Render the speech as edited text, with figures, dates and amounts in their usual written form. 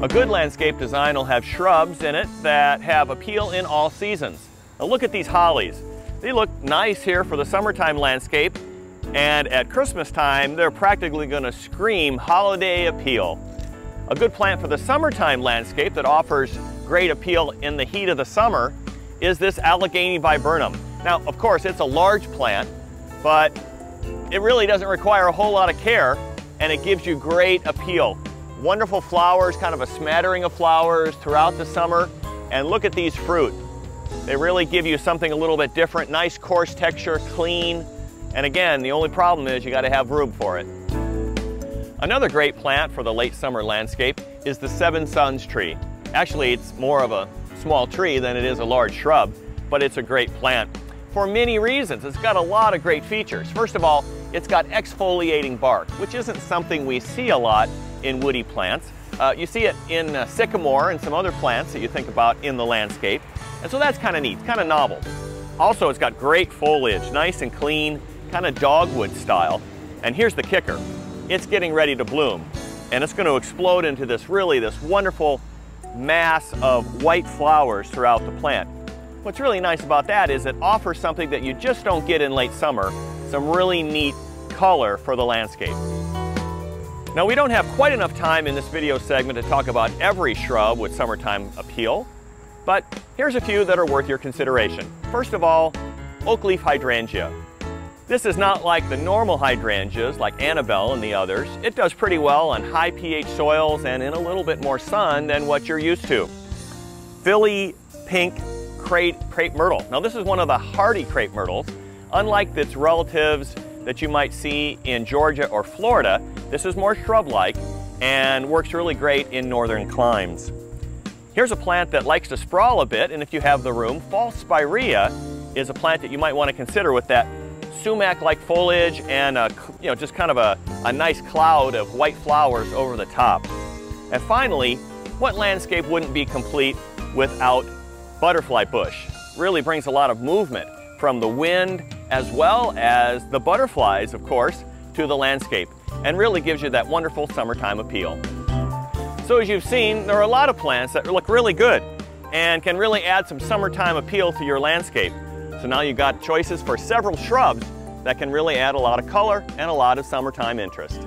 good landscape design will have shrubs in it that have appeal in all seasons. Now look at these hollies. They look nice here for the summertime landscape, and at Christmas time, they're practically going to scream holiday appeal. A good plant for the summertime landscape that offers great appeal in the heat of the summer is this Allegheny viburnum. Now, of course, it's a large plant, but it really doesn't require a whole lot of care, and it gives you great appeal. Wonderful flowers, kind of a smattering of flowers throughout the summer, and look at these fruit. They really give you something a little bit different, nice coarse texture, clean, and again, the only problem is you got to have room for it. Another great plant for the late summer landscape is the Seven Suns tree. Actually, it's more of a small tree than it is a large shrub, but it's a great plant for many reasons. It's got a lot of great features. First of all, it's got exfoliating bark, which isn't something we see a lot in woody plants. You see it in sycamore and some other plants that you think about in the landscape. And so that's kind of neat, kind of novel. Also, it's got great foliage, nice and clean, kind of dogwood style. And here's the kicker. It's getting ready to bloom, and it's going to explode into this wonderful mass of white flowers throughout the plant. What's really nice about that is it offers something that you just don't get in late summer, some really neat color for the landscape. Now, we don't have quite enough time in this video segment to talk about every shrub with summertime appeal, but here's a few that are worth your consideration. First of all, oak leaf hydrangea. This is not like the normal hydrangeas like Annabelle and the others. It does pretty well on high pH soils and in a little bit more sun than what you're used to. Philly pink crepe myrtle. Now this is one of the hardy crepe myrtles. Unlike its relatives that you might see in Georgia or Florida, this is more shrub-like and works really great in northern climes. Here's a plant that likes to sprawl a bit, and if you have the room, false spirea is a plant that you might want to consider with that sumac-like foliage and just kind of a nice cloud of white flowers over the top. And finally, what landscape wouldn't be complete without butterfly bush? Really brings a lot of movement from the wind as well as the butterflies, of course, to the landscape, and really gives you that wonderful summertime appeal. So as you've seen, there are a lot of plants that look really good and can really add some summertime appeal to your landscape. So now you've got choices for several shrubs that can really add a lot of color and a lot of summertime interest.